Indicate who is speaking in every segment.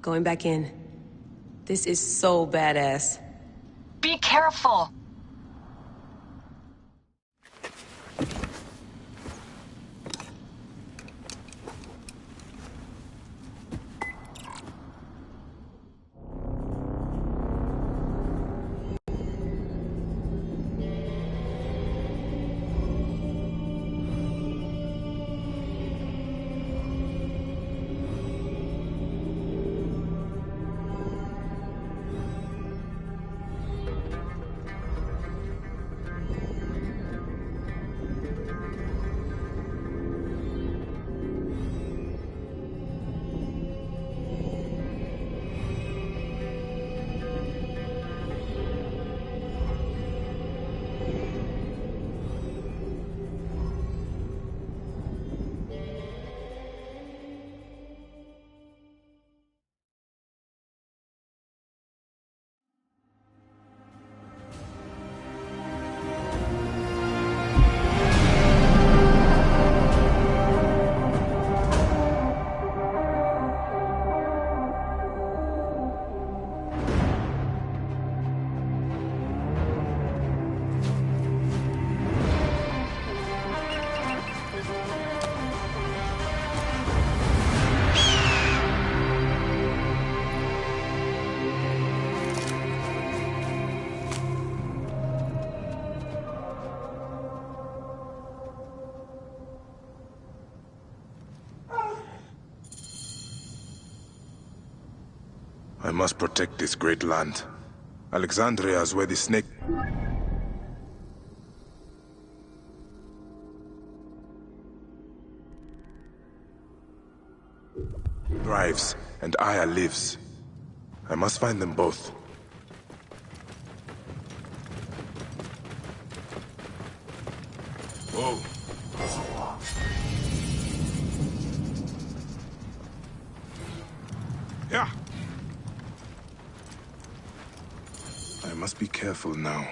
Speaker 1: Going back in. This is so badass.
Speaker 2: Be careful!
Speaker 3: I must protect this great land. Alexandria is where the snake... thrives, and Aya lives. I must find them both. Whoa. Yeah. I must be careful now.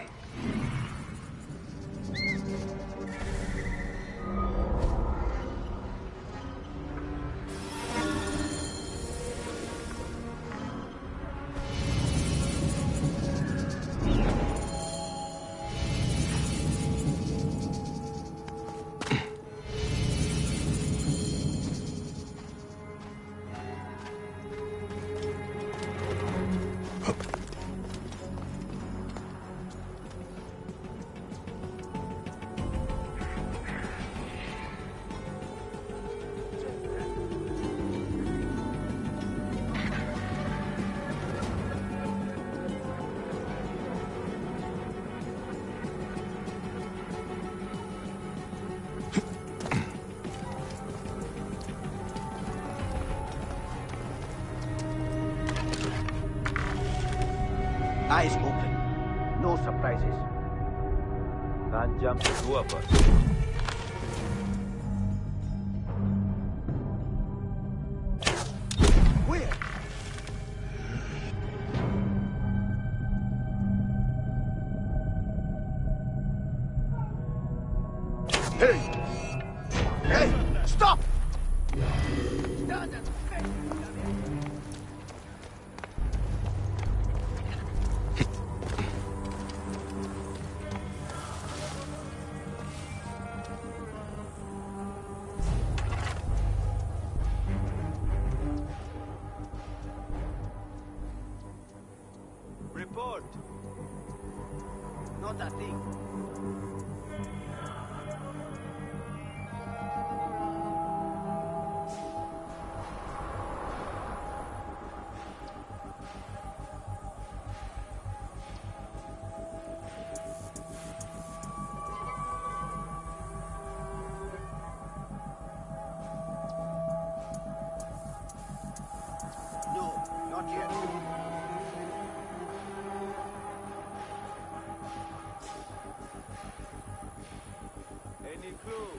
Speaker 4: Eyes open. No surprises.
Speaker 5: Can't jump the two of us.
Speaker 4: Where? Hey! Hey! Stop!
Speaker 5: Report!
Speaker 4: Not a thing. No, not yet.
Speaker 5: Any clue?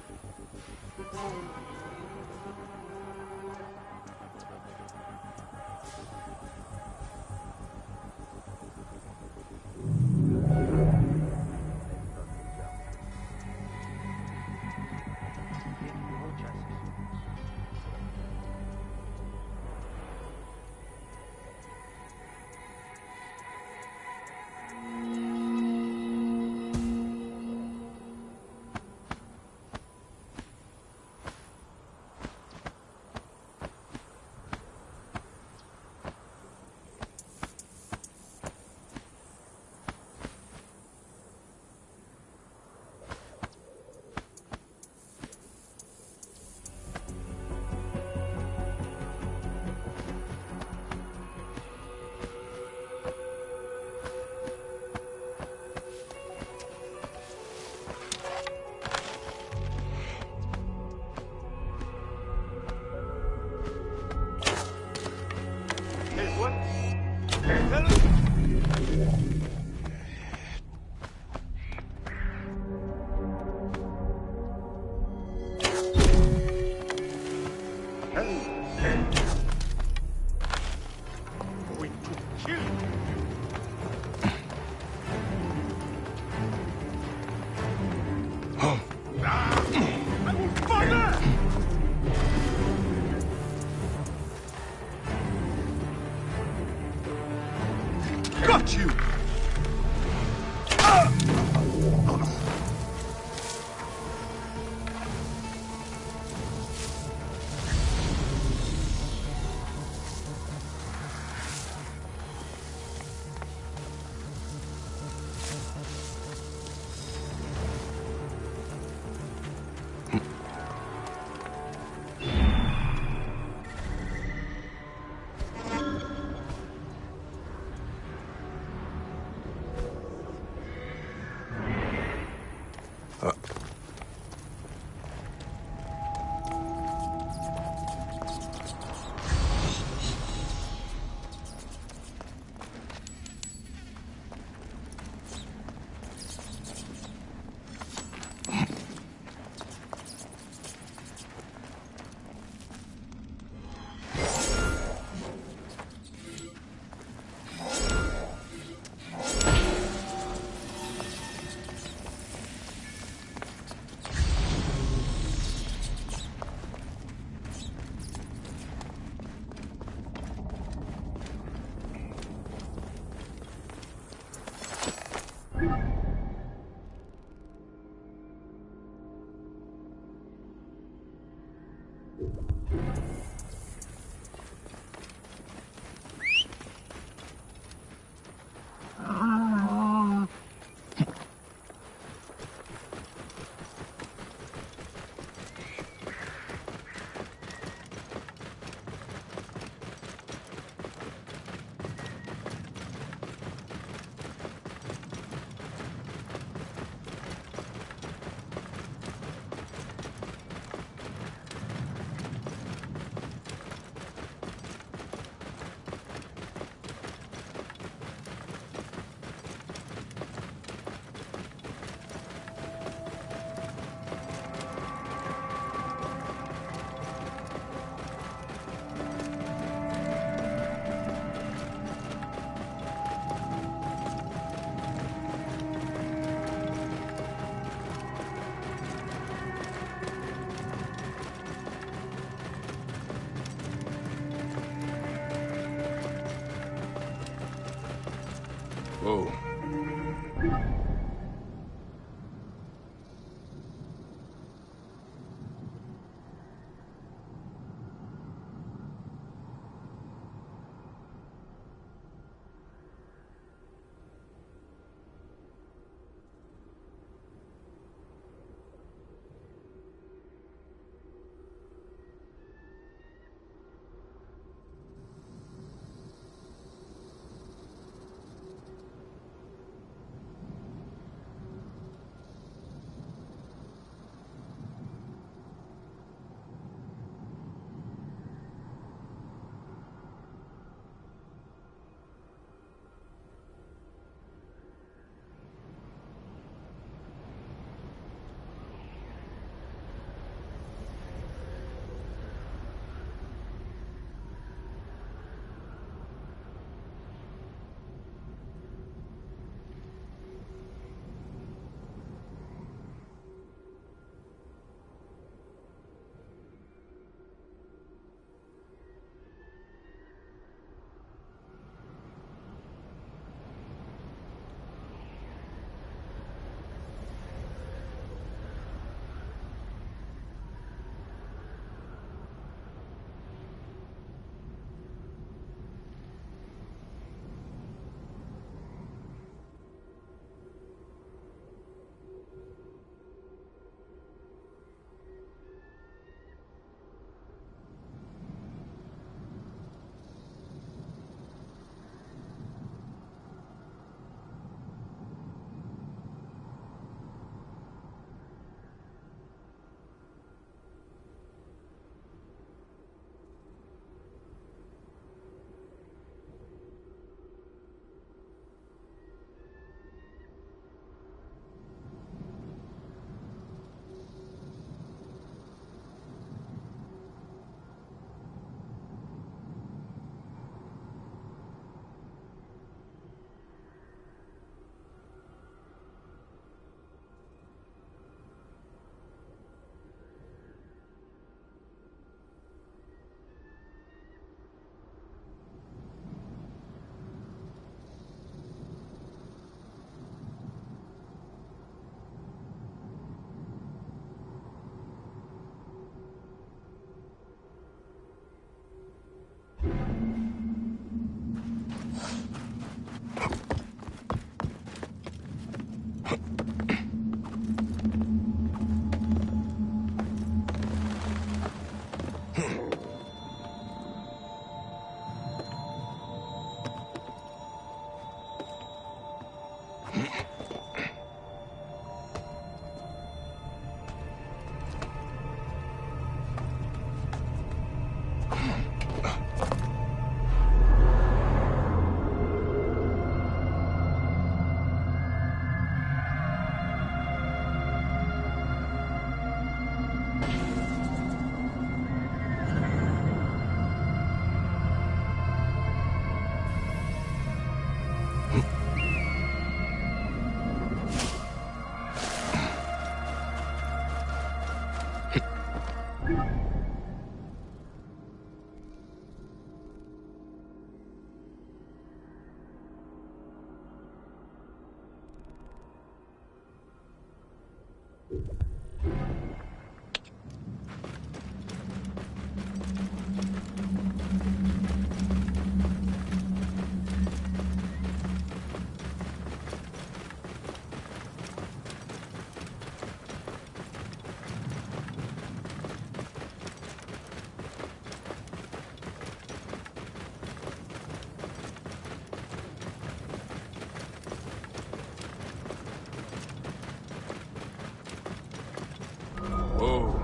Speaker 3: Oh.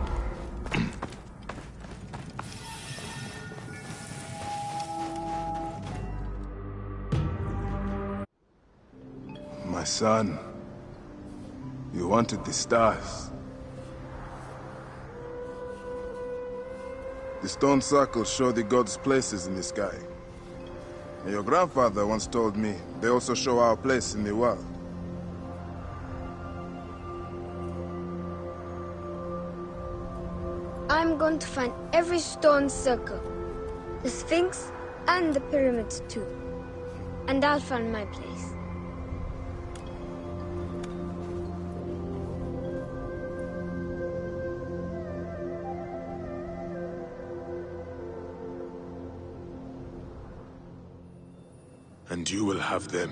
Speaker 3: My son, you wanted the stars. The stone circles show the gods' places in the sky. And your grandfather once told me they also show our place in the world.
Speaker 6: I'm going to find every stone circle, the Sphinx and the pyramids too. And I'll find my place.
Speaker 3: And you will have them.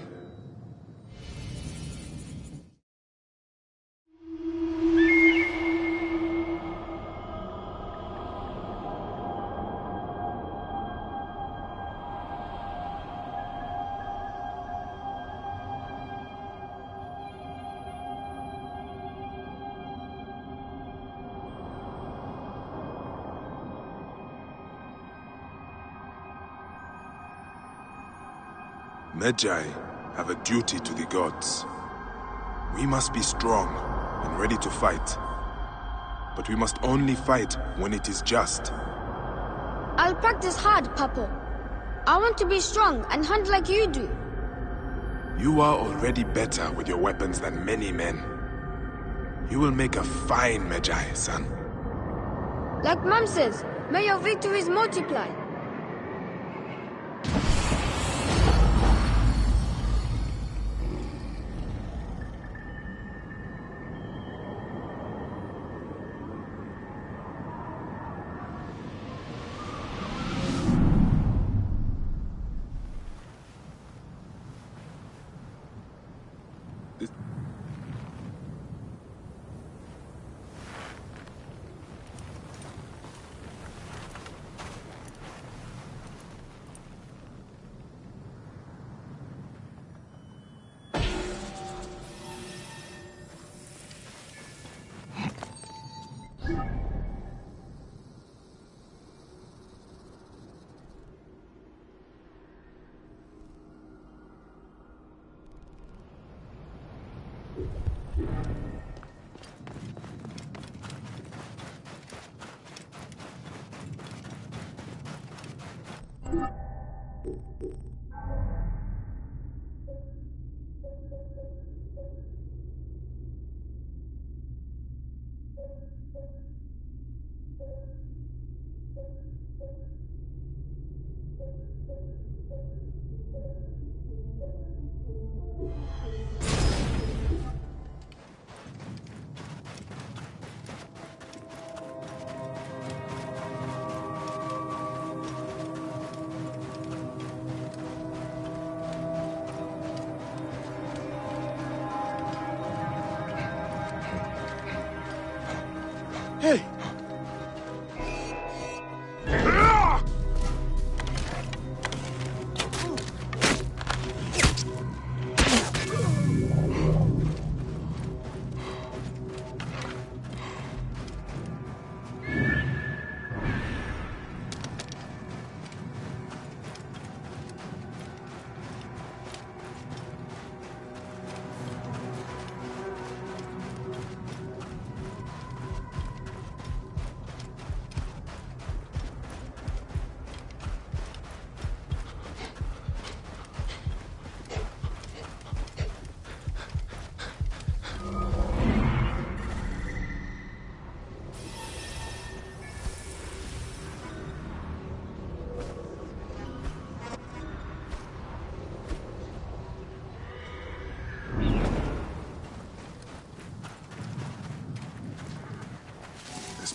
Speaker 3: Magi have a duty to the gods. We must be strong and ready to fight. But we must only fight when it is just.
Speaker 6: I'll practice hard, Papo. I want to be strong and hunt like you do.
Speaker 3: You are already better with your weapons than many men. You will make a fine Magi, son.
Speaker 6: Like Mom says, may your victories multiply.
Speaker 3: Hey!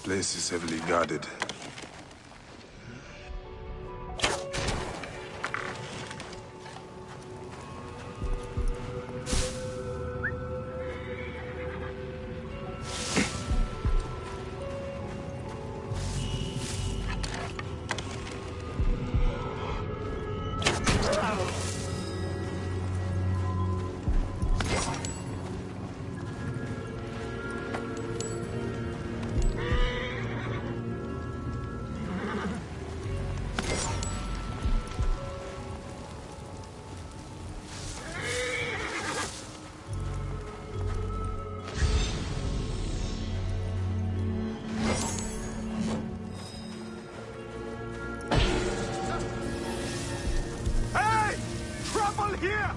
Speaker 3: place is heavily guarded.
Speaker 4: Hey! Trouble here!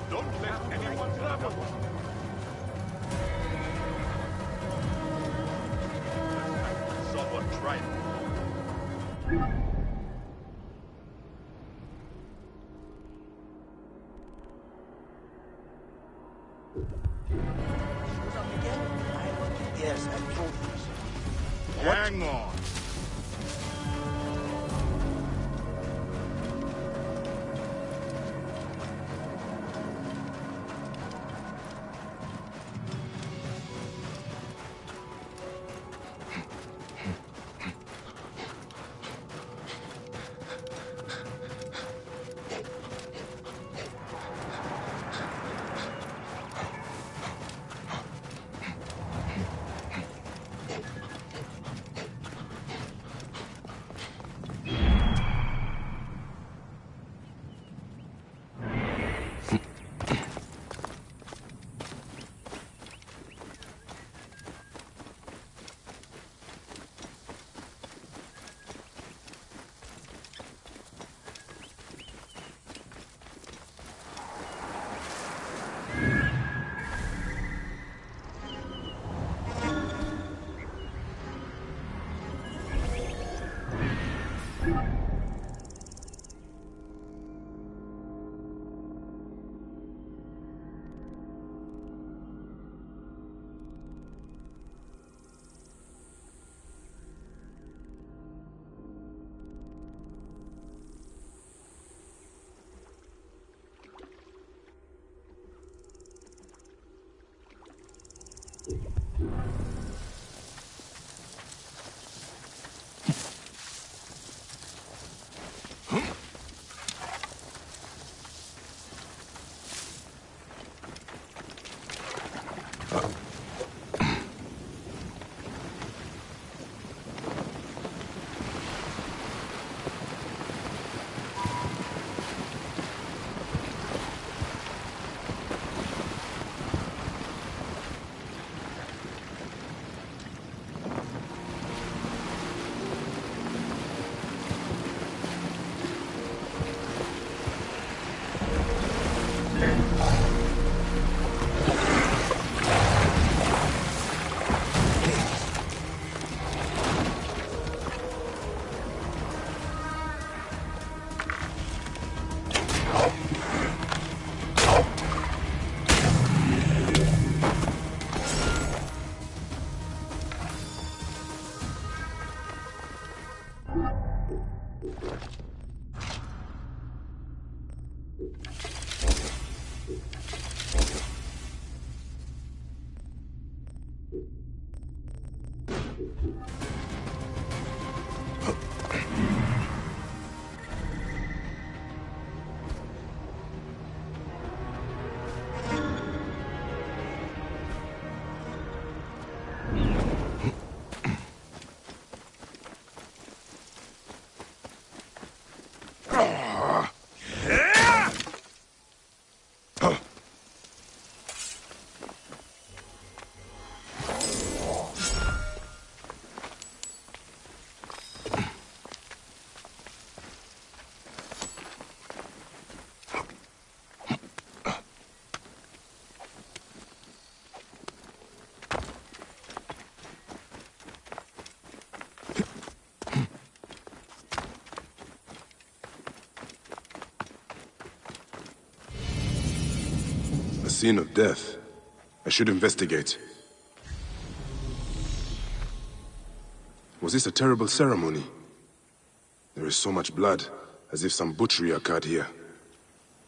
Speaker 4: Don't let anyone travel. Someone tried.
Speaker 7: Yes, and trophies.
Speaker 4: Hang on.
Speaker 3: A scene of death. I should investigate. Was this a terrible ceremony? There is so much blood, as if some butchery occurred here.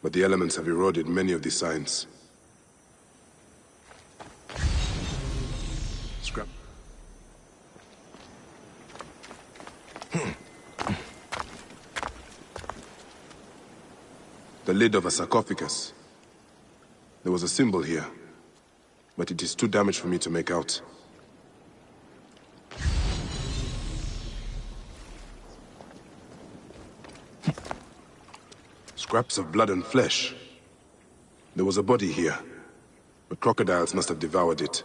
Speaker 3: But the elements have eroded many of the signs. Scrap. The lid of a sarcophagus. There was a symbol here, but it is too damaged for me to make out. Scraps of blood and flesh. There was a body here, but crocodiles must have devoured it.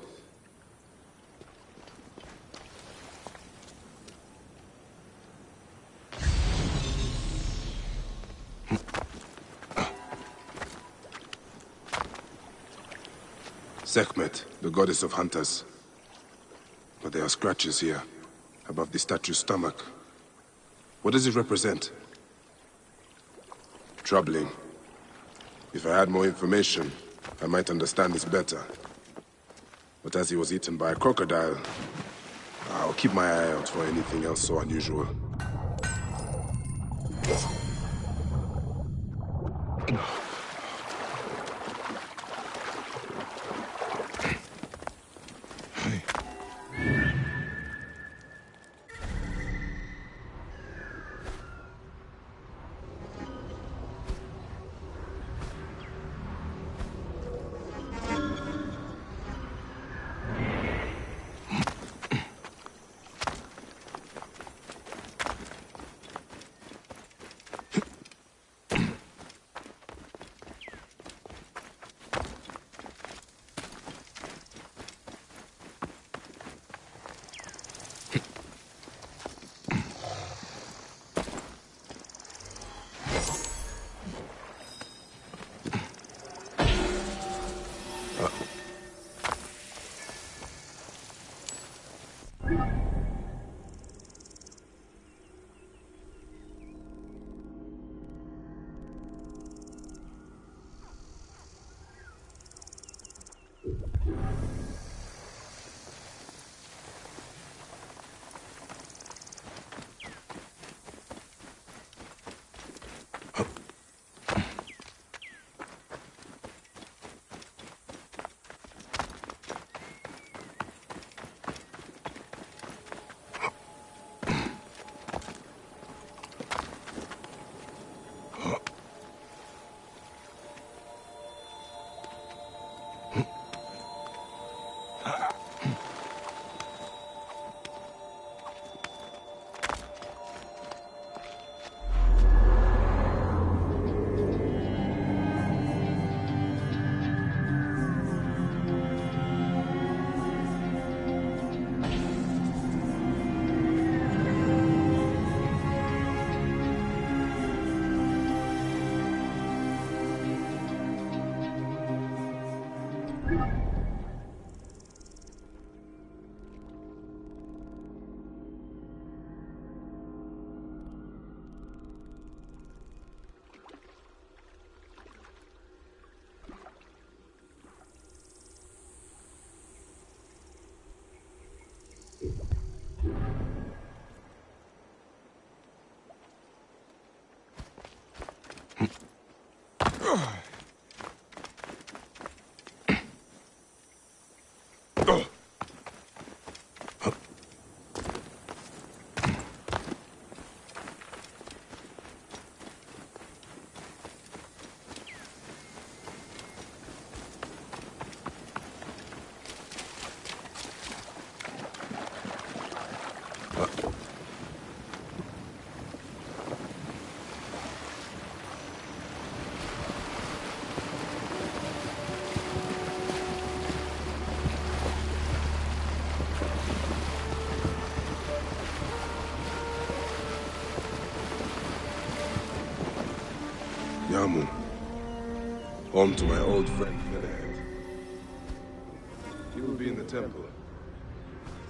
Speaker 3: Sekhmet, the goddess of hunters. But there are scratches here, above the statue's stomach. What does it represent? Troubling. If I had more information, I might understand this better. But as he was eaten by a crocodile, I'll keep my eye out for anything else so unusual. Yamu. Home to my old friend, Menehead. He will be in the temple.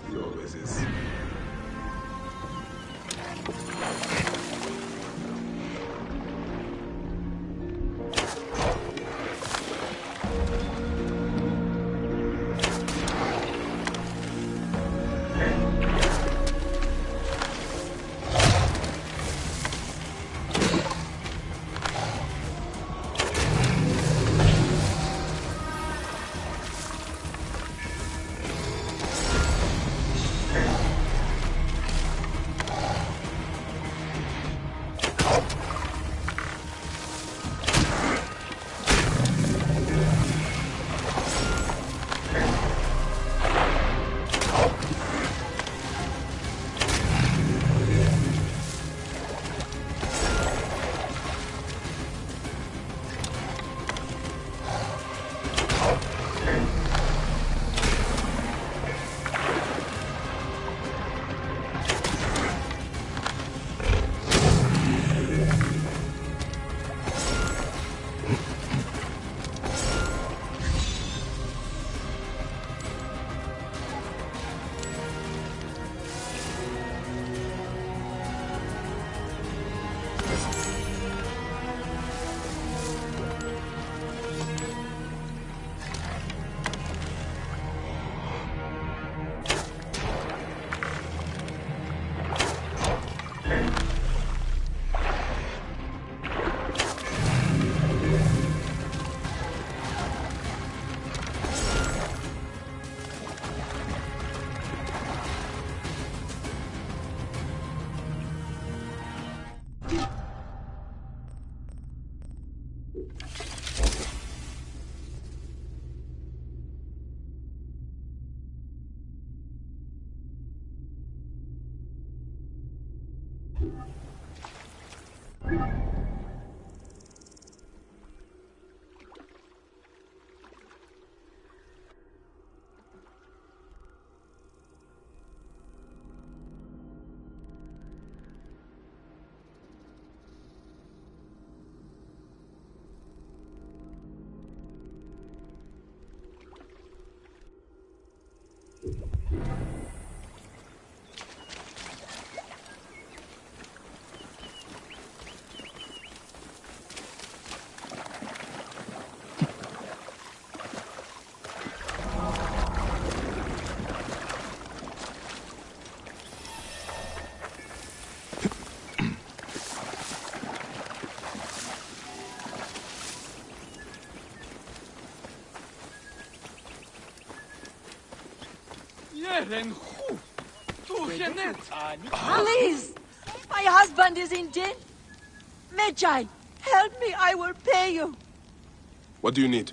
Speaker 3: He always is.
Speaker 7: Please! My husband is in jail. Medjay, help me, I will pay you.
Speaker 3: What do you need?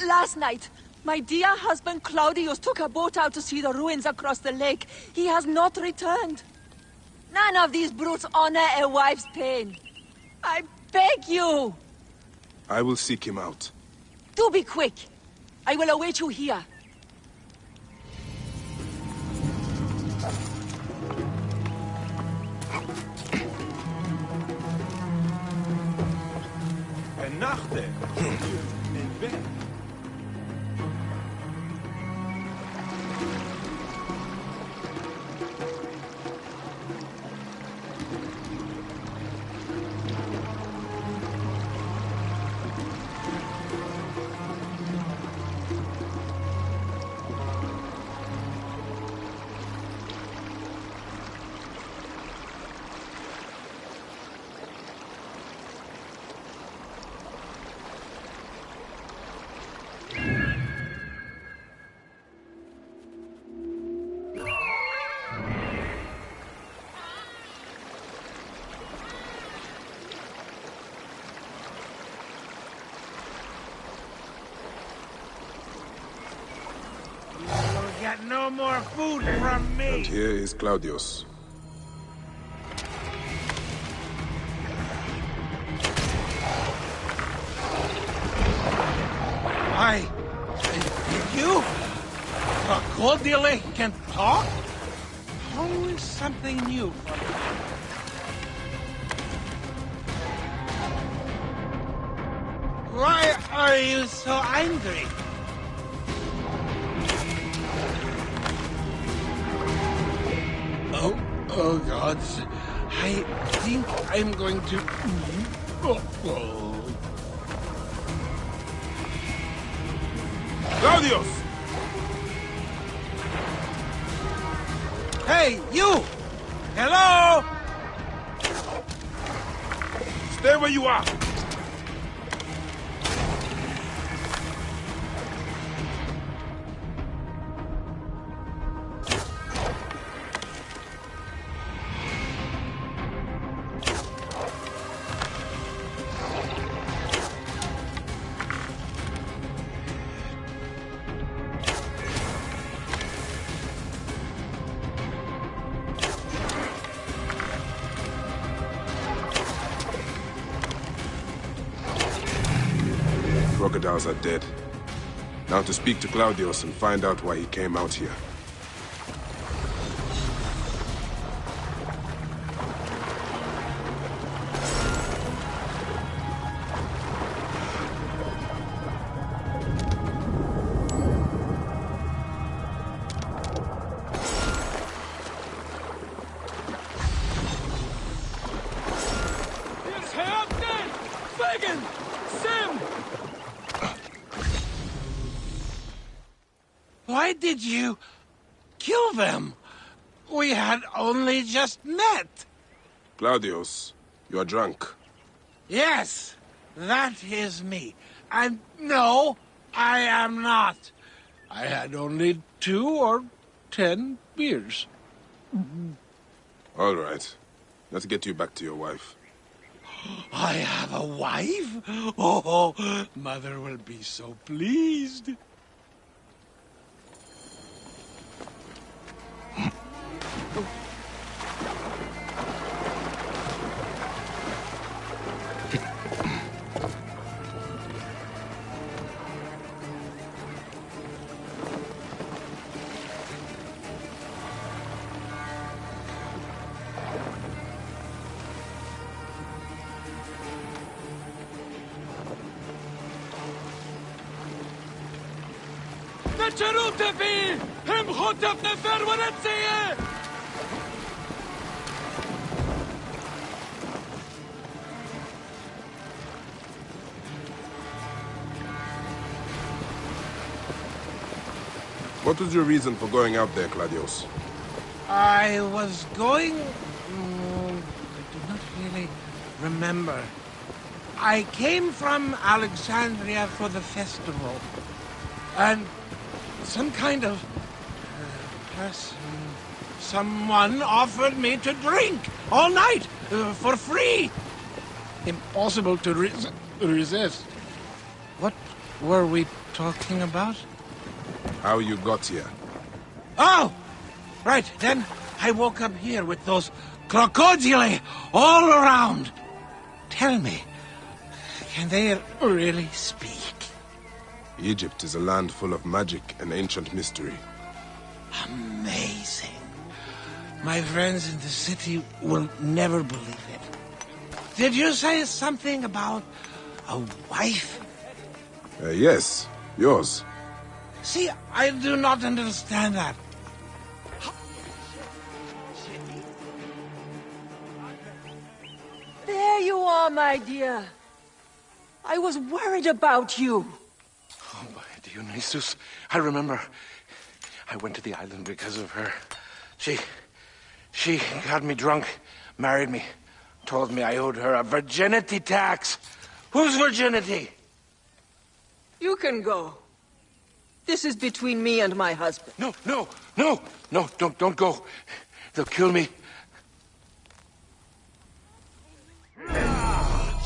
Speaker 7: Last night, my dear husband Claudius took a boat out to see the ruins across the lake. He has not returned. None of these brutes honor a wife's pain. I beg you!
Speaker 3: I will seek him out.
Speaker 7: Do be quick. I will await you here.
Speaker 4: En nachten. In bed.
Speaker 8: Get no more food from me.
Speaker 3: And here is Claudius.
Speaker 8: You? A gold dealer can talk? Always something new from you. Why are you so angry? Oh, gods. I think I'm going to...
Speaker 3: Claudius!
Speaker 8: Hey, you! Hello?
Speaker 3: Stay where you are! Crocodiles are dead. Now to speak to Claudius and find out why he came out here.
Speaker 8: Why did you kill them? We had only just met.
Speaker 3: Claudius, you are drunk.
Speaker 8: Yes, that is me. And no, I am not. I had only 2 or 10 beers.
Speaker 3: All right. Let's get you back to your wife.
Speaker 8: I have a wife? Oh, Mother will be so pleased.
Speaker 3: What was your reason for going out there, Claudius?
Speaker 8: I was going... I do not really remember. I came from Alexandria for the festival. And some kind of person... Someone offered me to drink all night for free. Impossible to resist. What were we talking about?
Speaker 3: How you got here?
Speaker 8: Oh! Right, then I woke up here with those crocodili all around. Tell me, can they really speak?
Speaker 3: Egypt is a land full of magic and ancient mystery.
Speaker 8: Amazing. My friends in the city will never believe it. Did you say something about a wife?
Speaker 3: Yes, yours.
Speaker 8: See, I do not understand that.
Speaker 7: There you are, my dear. I was worried about you.
Speaker 9: Oh, my Dionysus. I remember. I went to the island because of her. She got me drunk, married me, told me I owed her a virginity tax. Whose virginity?
Speaker 7: You can go. This is between me and my husband.
Speaker 9: No, don't go. They'll kill me.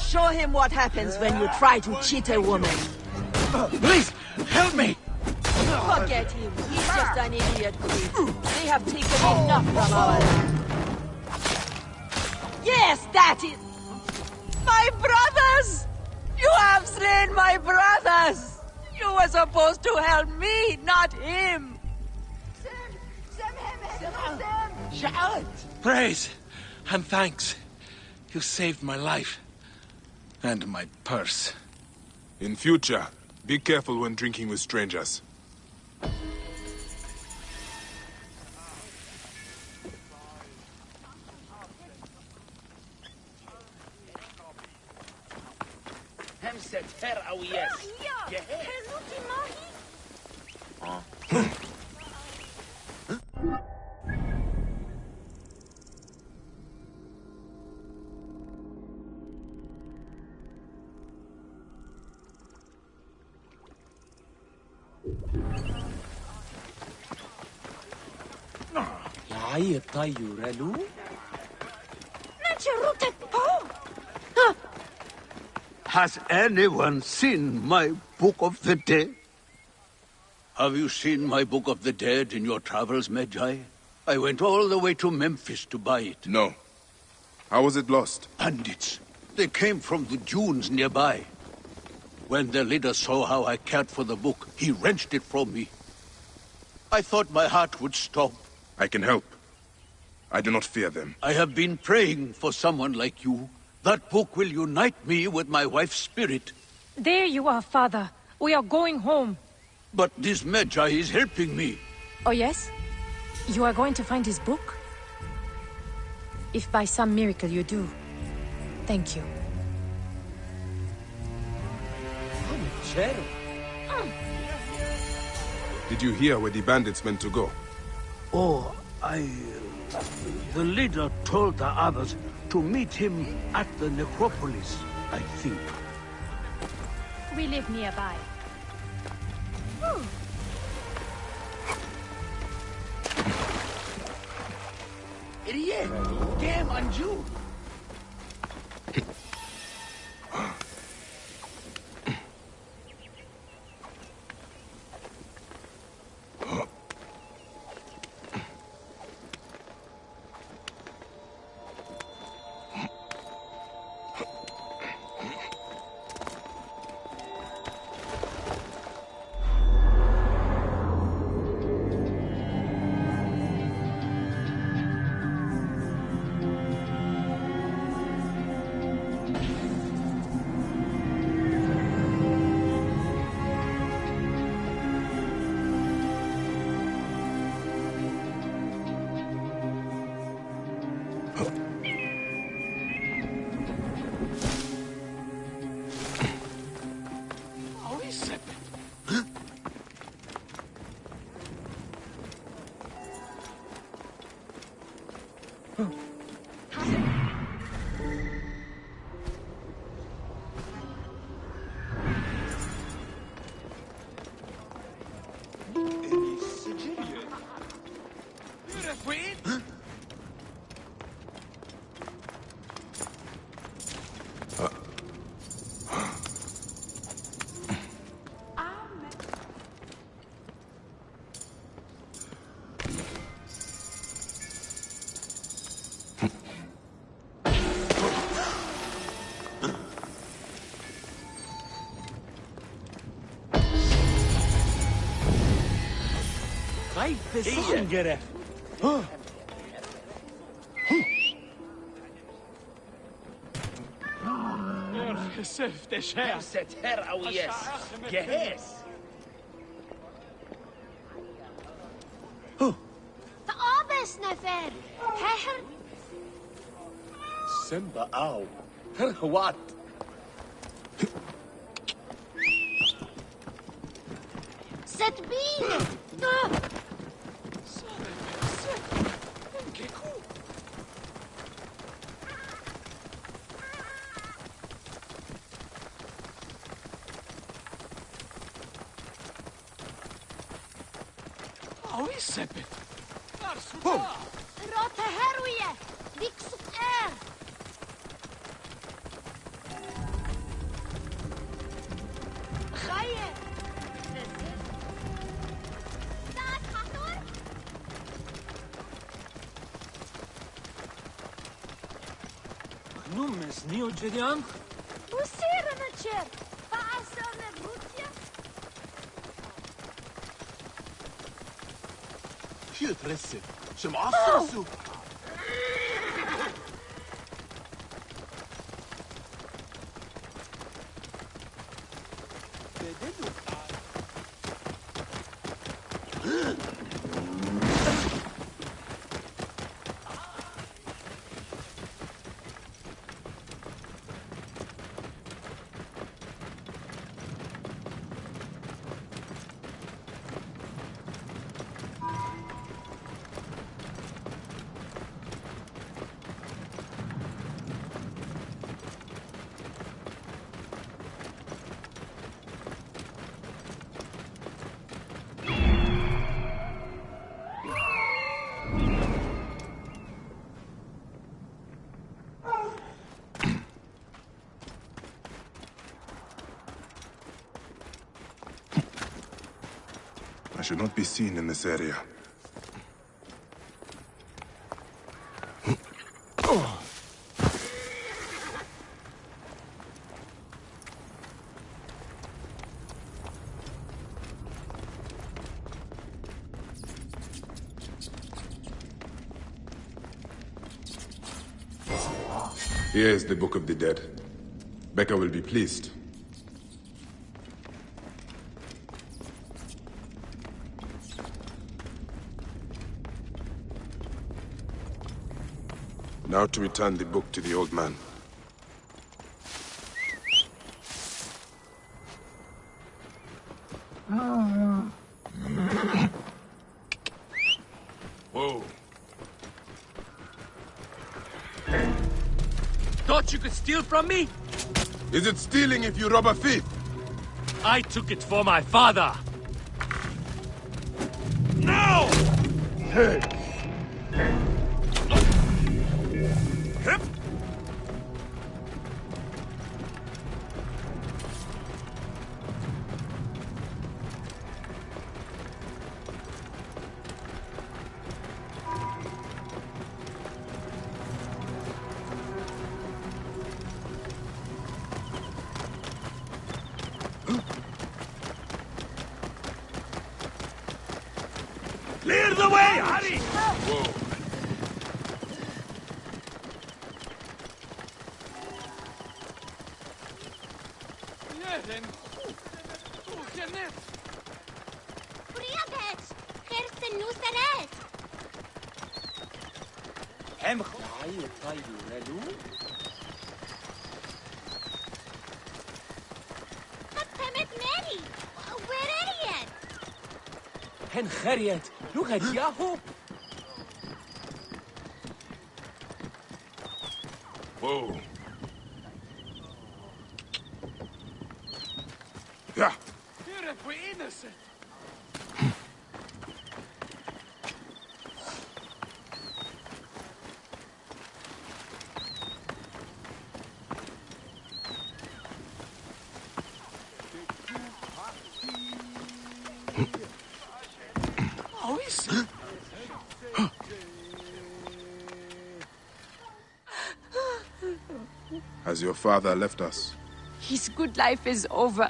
Speaker 7: Show him what happens when you try to cheat a woman.
Speaker 8: Please, help me!
Speaker 7: Forget him. He's just an idiot queen. They have taken enough from our land. Yes, that is... My brothers! You have slain my brothers! You were supposed to help me, not him!
Speaker 8: Praise and thanks. You saved my life. And my purse.
Speaker 3: In future, be careful when drinking with strangers.
Speaker 10: Has anyone seen my Book of the Dead? Have you seen my Book of the Dead in your travels, Magi? I went all the way to Memphis to buy it.
Speaker 3: No. How was it lost?
Speaker 10: Bandits. They came from the dunes nearby. When their leader saw how I cared for the book, he wrenched it from me. I thought my heart would stop.
Speaker 3: I can help. I do not fear them.
Speaker 10: I have been praying for someone like you. That book will unite me with my wife's spirit.
Speaker 11: There you are, Father. We are going home.
Speaker 10: But this Magi is helping me.
Speaker 11: Oh, yes? You are going to find his book? If by some miracle you do, thank you.
Speaker 3: Did you hear where the bandits meant to go?
Speaker 10: Oh, the leader told the others to meet him at the necropolis, I think.
Speaker 11: We live nearby.
Speaker 9: Idiot! Damn Anju!
Speaker 8: Alexandria.
Speaker 6: تعابس نفر ههر
Speaker 4: Simba Ow. What?
Speaker 6: ستبين روتا هروية ديك سكر خير ساعة حضور
Speaker 8: Numes neo Jedian?
Speaker 6: وسير نتشر فعسرنا بروتيا
Speaker 4: شو ترسل؟ شو معصصو؟
Speaker 3: I should not be seen in this area. Here is the Book of the Dead. Becca will be pleased. Now to return the book to the old man.
Speaker 4: Whoa.
Speaker 8: Thought you could steal from me?
Speaker 3: Is it stealing if you rob a thief?
Speaker 8: I took it for my father. No! Clear the way, hurry!
Speaker 3: Whoa.
Speaker 6: بريادهش خير النوسرات
Speaker 5: هم خواهی طيب ولو
Speaker 6: قد تمت ماري وريت
Speaker 8: هن خريت لغة ياهو
Speaker 3: Whoa. Yeah.
Speaker 5: Here if we're innocent. How is it?
Speaker 3: Has your father left us?
Speaker 11: His good life is over.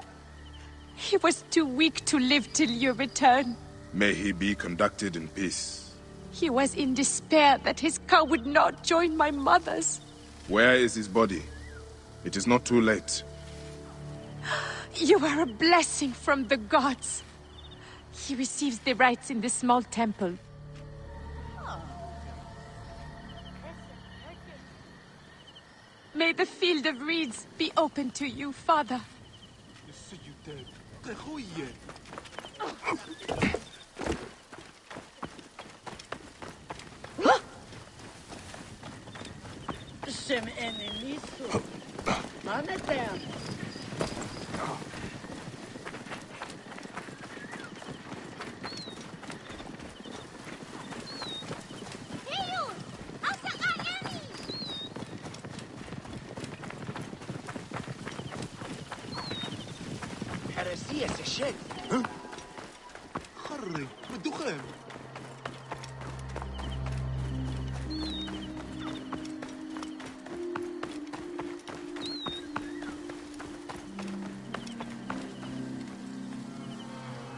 Speaker 11: He was too weak to live till your return.
Speaker 3: May he be conducted in peace.
Speaker 11: He was in despair that his cow would not join my mother's.
Speaker 3: Where is his body? It is not too late.
Speaker 11: You are a blessing from the gods. He receives the rites in the small temple. May the field of reeds be open to you, Father.
Speaker 5: هرسية الشيء خري بالدخان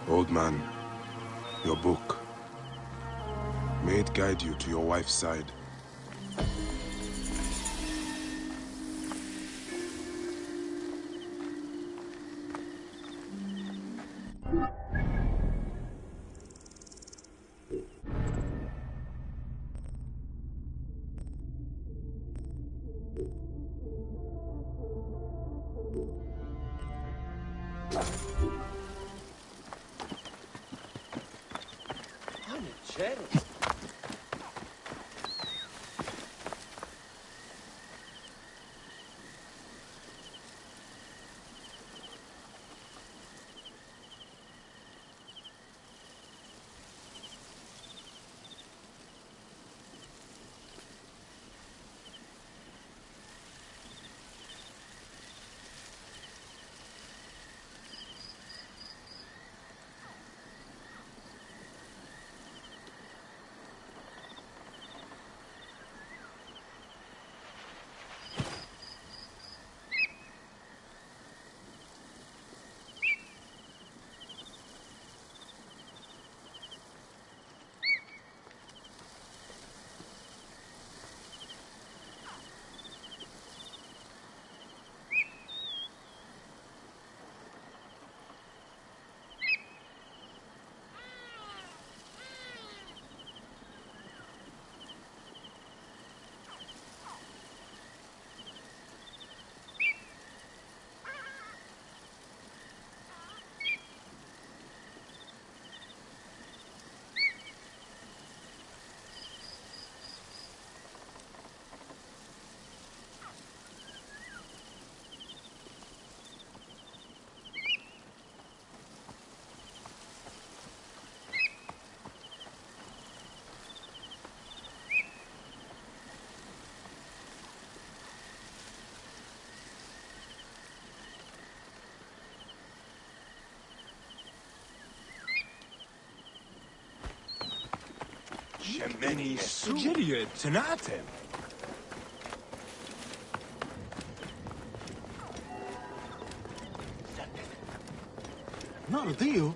Speaker 3: Old man, your book. May it guide you to your wife's side.
Speaker 4: Shemeni Sugeriet Tanatem. Not a deal.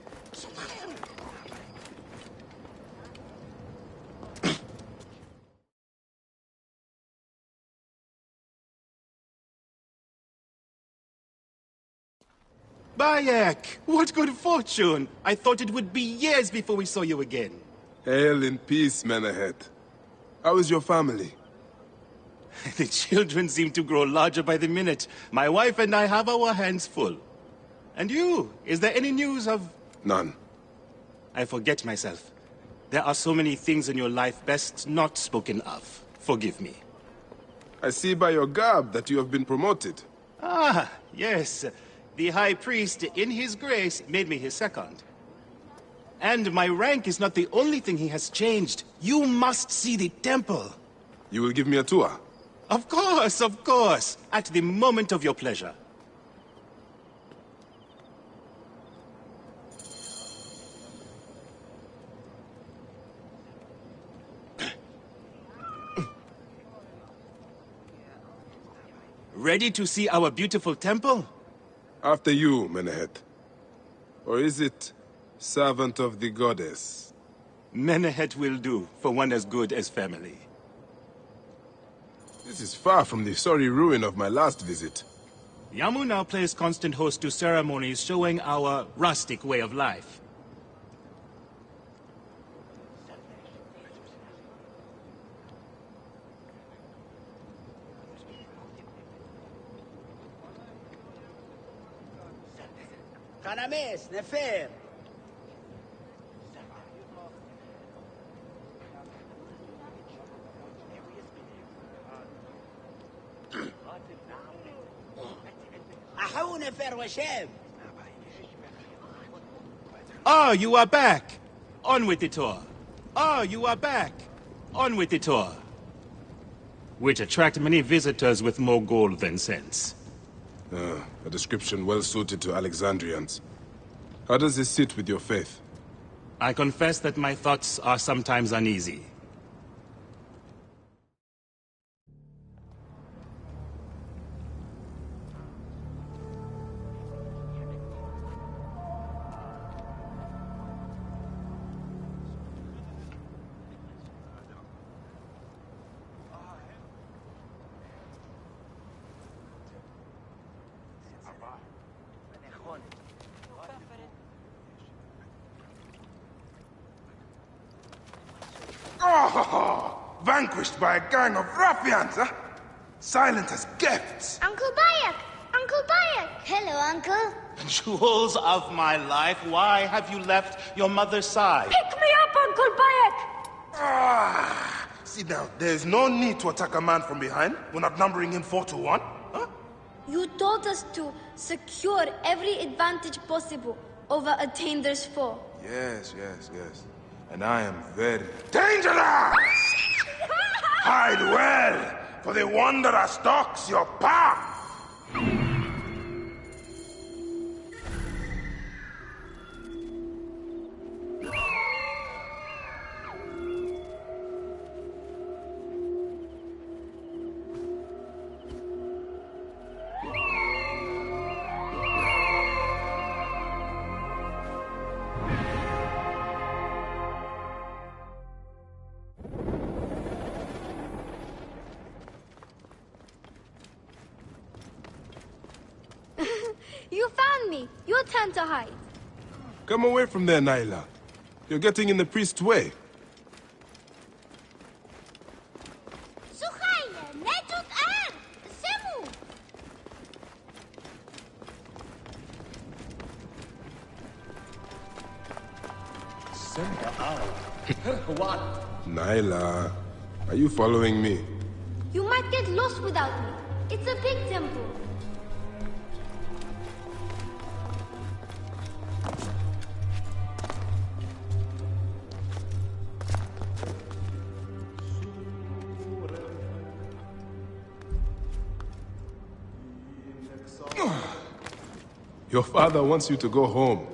Speaker 4: Bayek! What good fortune! I thought it would be years before we saw you again.
Speaker 3: Hail in peace, Menahet. How is your family?
Speaker 4: The children seem to grow larger by the minute. My wife and I have our hands full. And you? Is there any news of...
Speaker 3: None.
Speaker 4: I forget myself. There are so many things in your life best not spoken of. Forgive me.
Speaker 3: I see by your garb that you have been promoted.
Speaker 4: Ah, yes. The High Priest, in his grace, made me his second. And my rank is not the only thing he has changed. You must see the temple.
Speaker 3: You will give me a tour?
Speaker 4: Of course, of course. At the moment of your pleasure. Ready to see our beautiful temple?
Speaker 3: After you, Menehet. Or is it servant of the goddess?
Speaker 4: Menehet will do, for one as good as family.
Speaker 3: This is far from the sorry ruin of my last visit.
Speaker 4: Yamu now plays constant host to ceremonies showing our rustic way of life.
Speaker 5: Kanames, Nefer. أحو نفر وشاب.
Speaker 4: Oh, you are back! On with the tour. Oh, you are back! On with the tour. Which attract many visitors with more gold than sense.
Speaker 3: A description well suited to Alexandrians. How does this sit with your faith?
Speaker 4: I confess that my thoughts are sometimes uneasy.
Speaker 3: Oh, vanquished by a gang of ruffians, huh? Silent as gifts.
Speaker 6: Uncle Bayek! Uncle Bayek! Hello, Uncle.
Speaker 4: Jewels of my life, why have you left your mother's side?
Speaker 7: Pick me up, Uncle Bayek!
Speaker 3: Ah, sit down. There is no need to attack a man from behind. We're not numbering him 4-1. Huh?
Speaker 6: You taught us to secure every advantage possible over Attainer's foe.
Speaker 3: Yes. And I am very dangerous! Hide well, for the wanderer stalks your path!
Speaker 6: You found me. Your turn to hide.
Speaker 3: Come away from there, Naila. You're getting in the priest's way.
Speaker 4: What?
Speaker 3: Naila, are you following me?
Speaker 6: You might get lost without me. It's a big temple.
Speaker 3: Your father wants you to go home.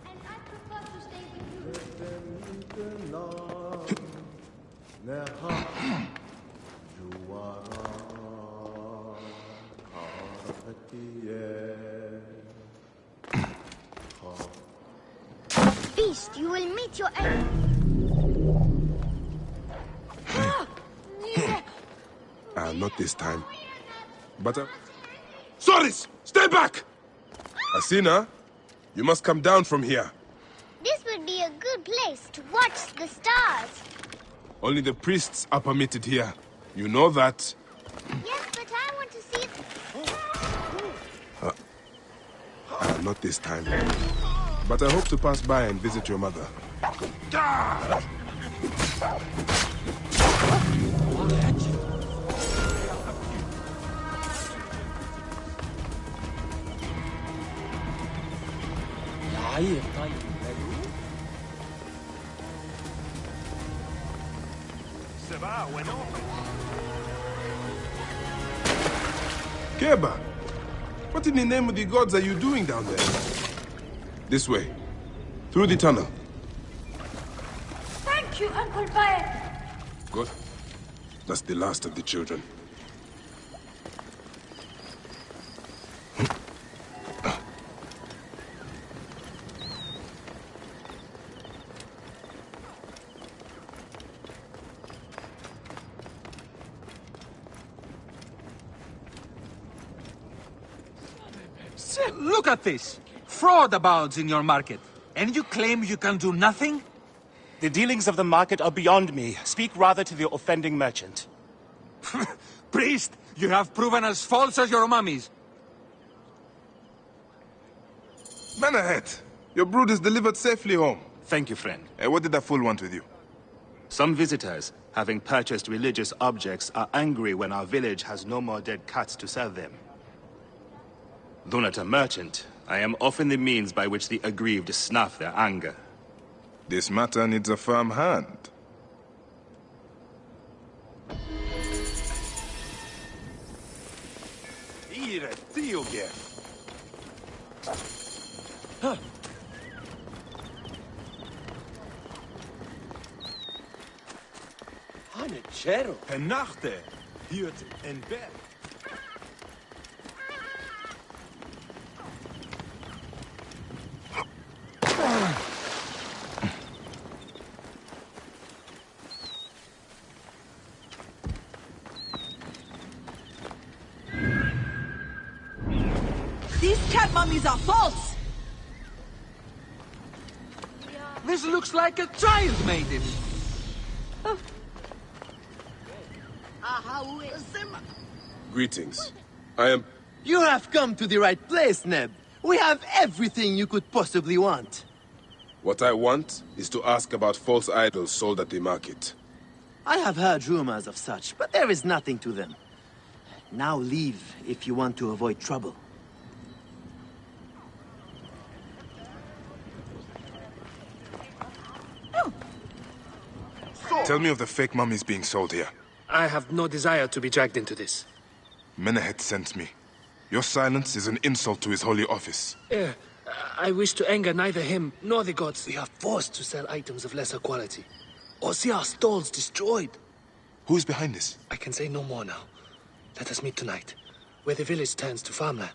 Speaker 6: And I prefer to stay with you. Beast, you will meet your end.
Speaker 3: Not this time. But Soris! Stay back! Asina, you must come down from here.
Speaker 6: This would be a good place to watch the stars.
Speaker 3: Only the priests are permitted here. You know that.
Speaker 6: Yes, but I want to see it.
Speaker 3: Not this time. But I hope to pass by and visit your mother.
Speaker 12: طيب طيب
Speaker 3: Keba, what in the name of the gods are you doing down there? This way. Through the tunnel.
Speaker 6: Thank you, Uncle Bae.
Speaker 3: Good. That's the last of the children.
Speaker 8: Look at this! Fraud abounds in your market. And you claim you can do nothing?
Speaker 4: The dealings of the market are beyond me. Speak rather to the offending merchant.
Speaker 8: Priest, you have proven as false as your mummies.
Speaker 3: Menahet, your brood is delivered safely home.
Speaker 4: Thank you, friend.
Speaker 3: What did that fool want with you?
Speaker 4: Some visitors, having purchased religious objects, are angry when our village has no more dead cats to sell them. Though not a merchant, I am often the means by which the aggrieved snuff their anger.
Speaker 3: This matter needs a firm hand.
Speaker 12: Hanechero. Penachte. Hiert en Berg.
Speaker 7: These cat mummies are false!
Speaker 8: This looks like a child made it.
Speaker 3: Greetings. I am...
Speaker 13: You have come to the right place, Neb. We have everything you could possibly want.
Speaker 3: What I want is to ask about false idols sold at the market.
Speaker 13: I have heard rumors of such, but there is nothing to them. Now leave if you want to avoid trouble.
Speaker 3: Tell me of the fake mummies being sold here.
Speaker 14: I have no desire to be dragged into this.
Speaker 3: Menahet sent me. Your silence is an insult to his holy office.
Speaker 14: I wish to anger neither him nor the gods. We are forced to sell items of lesser quality, or see our stalls destroyed.
Speaker 3: Who is behind this?
Speaker 14: I can say no more now. Let us meet tonight, where the village turns to farmland.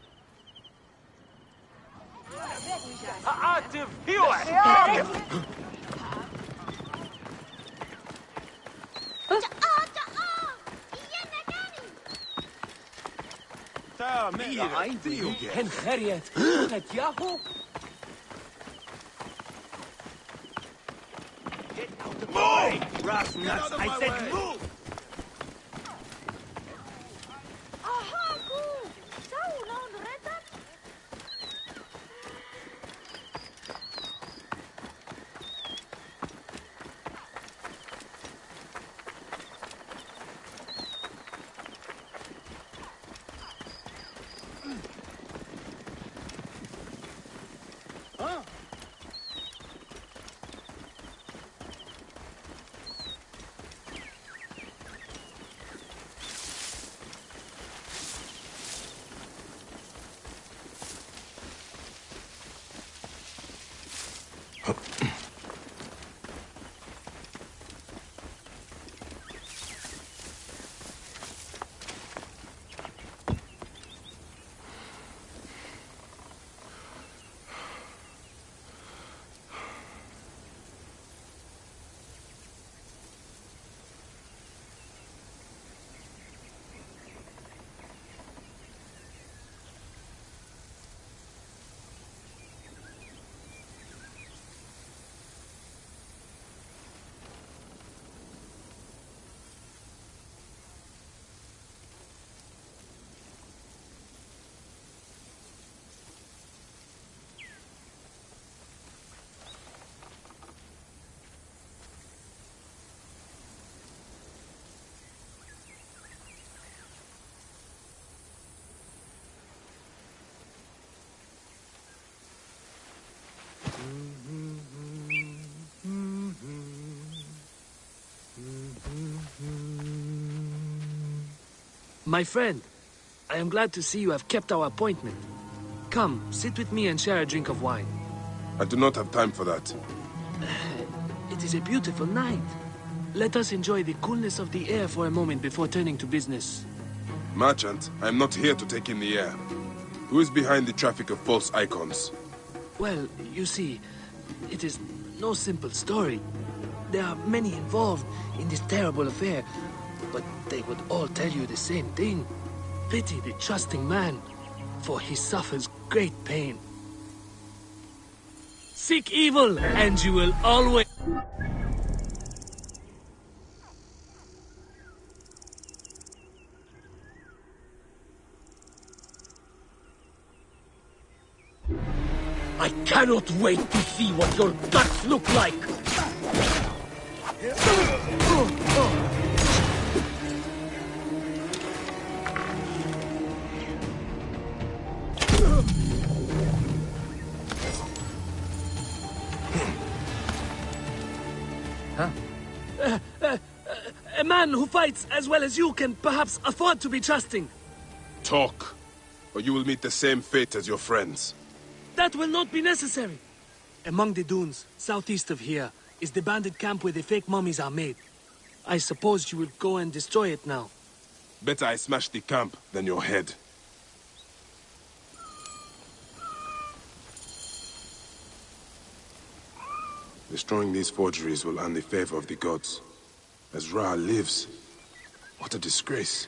Speaker 12: Hen Gerriet. Het Yahoo. Get out of my way! Brass nuts, I said move!
Speaker 14: My friend, I am glad to see you have kept our appointment. Come, sit with me and share a drink of wine.
Speaker 3: I do not have time for that.
Speaker 14: It is a beautiful night. Let us enjoy the coolness of the air for a moment before turning to business.
Speaker 3: Merchant, I am not here to take in the air. Who is behind the traffic of false icons?
Speaker 14: Well, you see, it is no simple story. There are many involved in this terrible affair, but they would all tell you the same thing. Pity the trusting man, for he suffers great pain. Seek evil, and you will always...
Speaker 15: I cannot wait to see what your guts look like!
Speaker 14: A man who fights as well as you can perhaps afford to be trusting.
Speaker 3: Talk, or you will meet the same fate as your friends.
Speaker 14: That will not be necessary. Among the dunes, southeast of here, is the bandit camp where the fake mummies are made. I suppose you will go and destroy it now.
Speaker 3: Better I smash the camp than your head. Destroying these forgeries will earn the favor of the gods. As Ra lives, what a disgrace.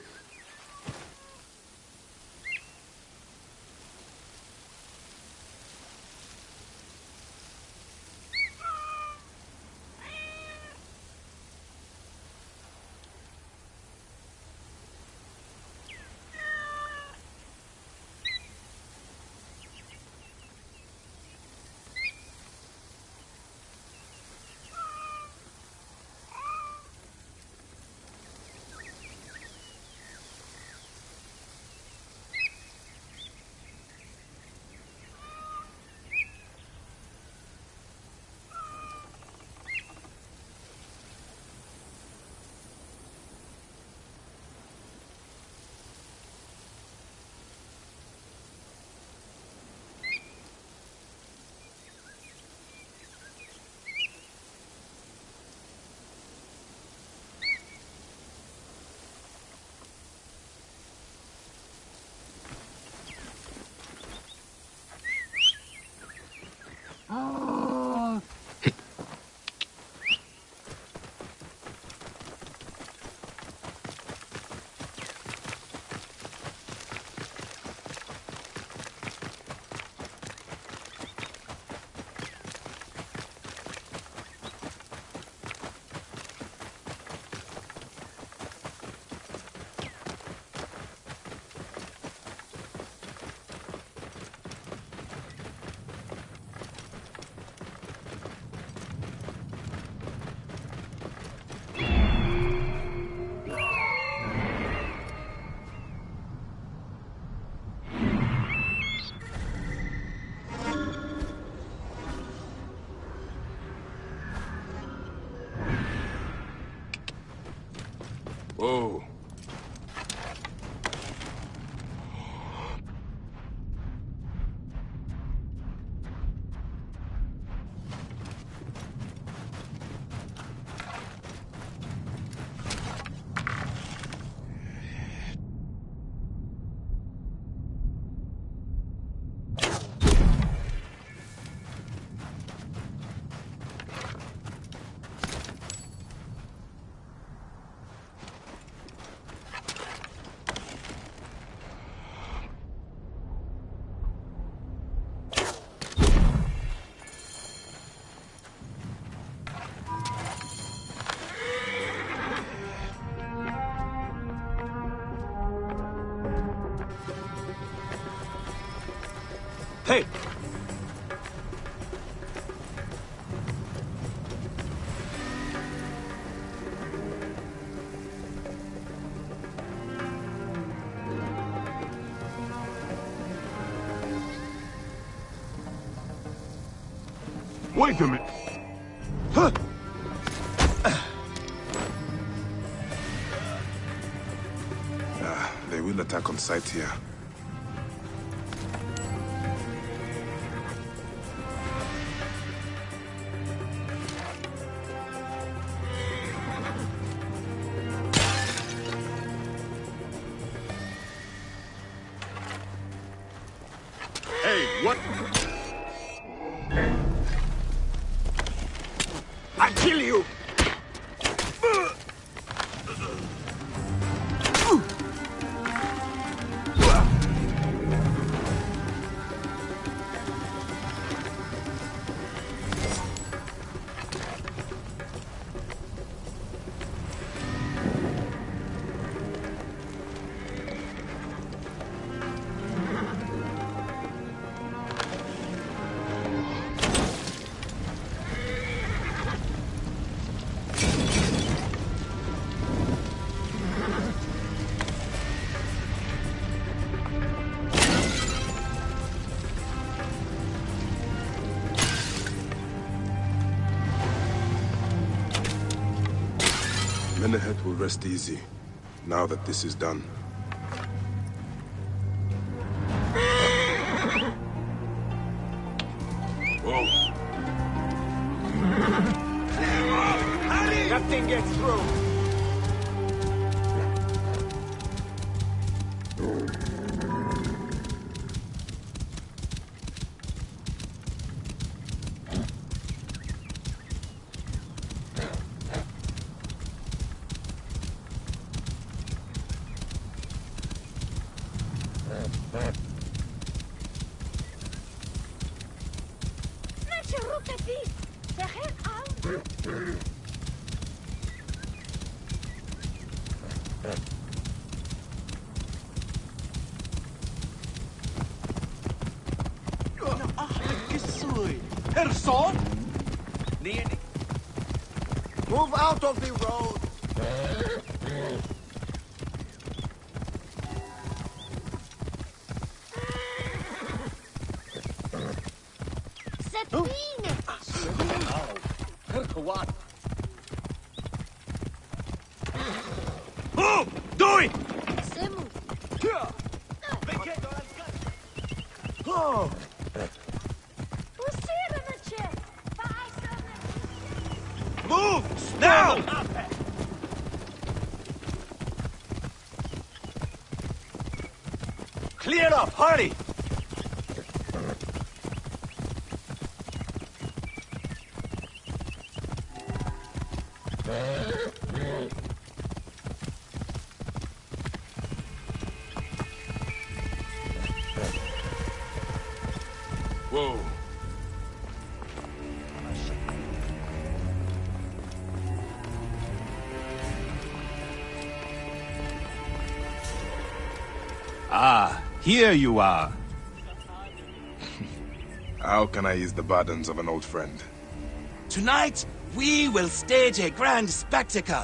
Speaker 3: Whoa.
Speaker 15: Hey!
Speaker 3: Wait a minute! Huh. We'll attack on sight here.
Speaker 4: Hey, what?
Speaker 12: I'll kill you!
Speaker 3: Menehet will rest easy, now that this is done.
Speaker 12: Whoa. Nothing gets through. Person? Move out of the road! Move! Do it! Oh! Move! Now! Clear up! Hurry!
Speaker 3: Whoa.
Speaker 4: Ah, here you are.
Speaker 3: How can I ease the burdens of an old friend?
Speaker 16: Tonight, we will stage a grand spectacle.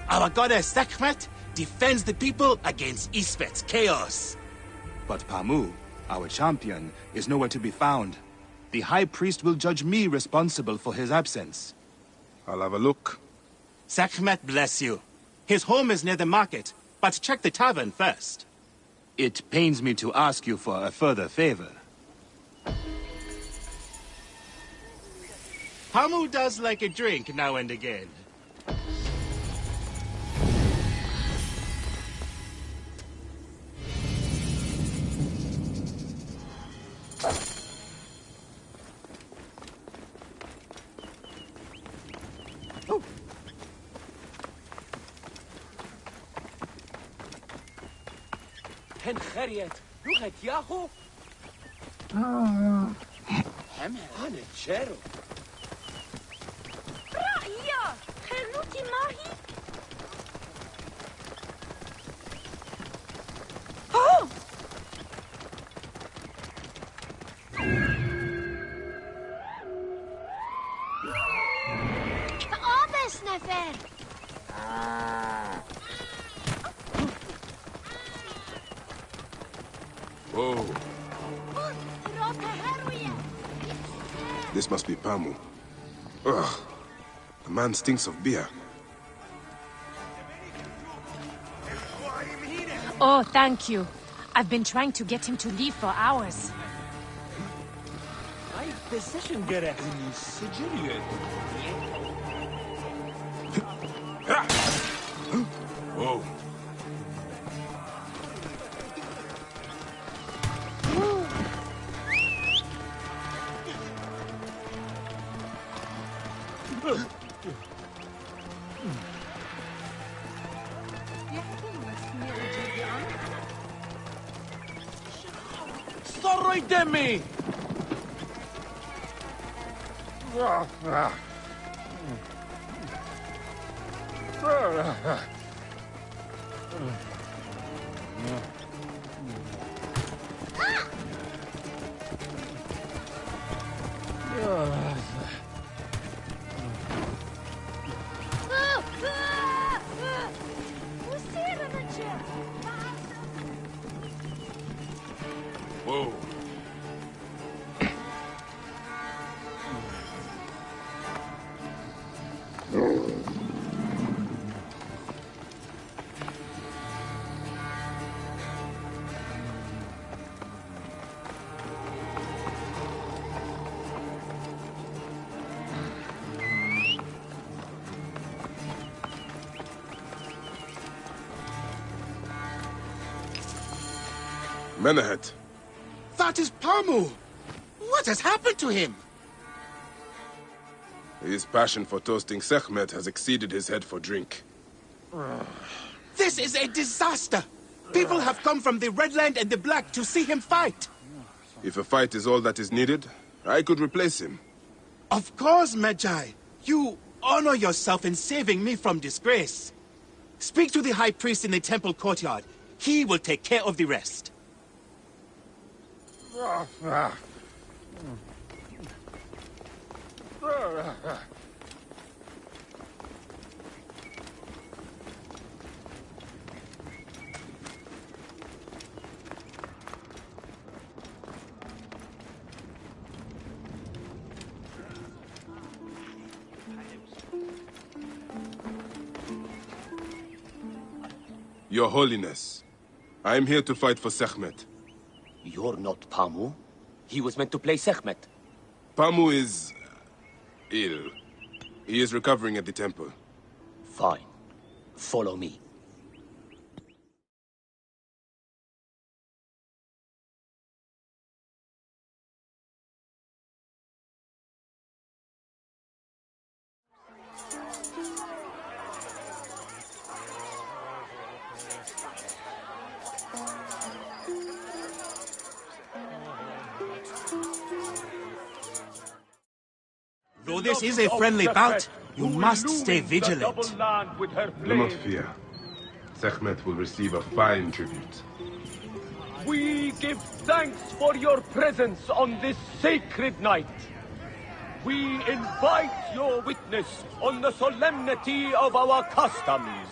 Speaker 16: Our goddess Sekhmet defends the people against Isfet's chaos.
Speaker 4: But Pamu, our champion, is nowhere to be found. The High Priest will judge me responsible for his absence.
Speaker 3: I'll have a look.
Speaker 16: Sekhmet bless you. His home is near the market, but check the tavern first.
Speaker 4: It pains me to ask you for a further favor.
Speaker 16: Pamu does like a drink now and again.
Speaker 14: هن خريت لغة ياهو هن تشيرو
Speaker 6: رأيا خلوتي ماهي تقابس نفر
Speaker 3: Whoa. This must be Pamu. Ugh. The man stinks of beer.
Speaker 11: Oh, thank you. I've been trying to get him to leave for hours.
Speaker 12: Ay, decision gerek ini sicilian.
Speaker 3: Whoa.
Speaker 12: Sorry, Demi!
Speaker 3: Whoa. Menahet.
Speaker 16: That is Pamu! What has happened to him?
Speaker 3: His passion for toasting Sekhmet has exceeded his head for drink.
Speaker 16: This is a disaster! People have come from the Red Land and the Black to see him fight!
Speaker 3: If a fight is all that is needed, I could replace him.
Speaker 16: Of course, Magi. You honor yourself in saving me from disgrace. Speak to the High Priest in the temple courtyard. He will take care of the rest.
Speaker 3: Your Holiness, I am here to fight for Sekhmet.
Speaker 15: You're not Pamu. He was meant to play Sekhmet.
Speaker 3: Pamu is ill. He is recovering at the temple.
Speaker 15: Fine. Follow me.
Speaker 16: Though this is a friendly bout, you must stay vigilant.
Speaker 3: Do not fear. Sekhmet will receive a fine tribute.
Speaker 17: We give thanks for your presence on this sacred night. We invite your witness on the solemnity of our customs.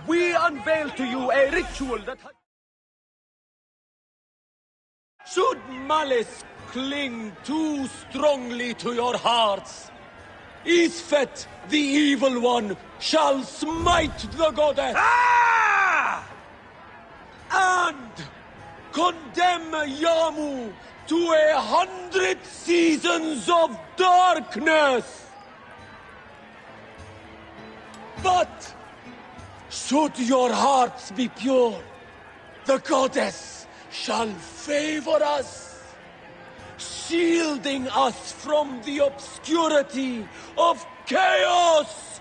Speaker 17: We unveil to you a ritual that... Should malice cling too strongly to your hearts, Isfet, the evil one, shall smite the goddess. And condemn Yamu to 100 seasons of darkness. But should your hearts be pure, the goddess shall favor us, shielding us from the obscurity of chaos.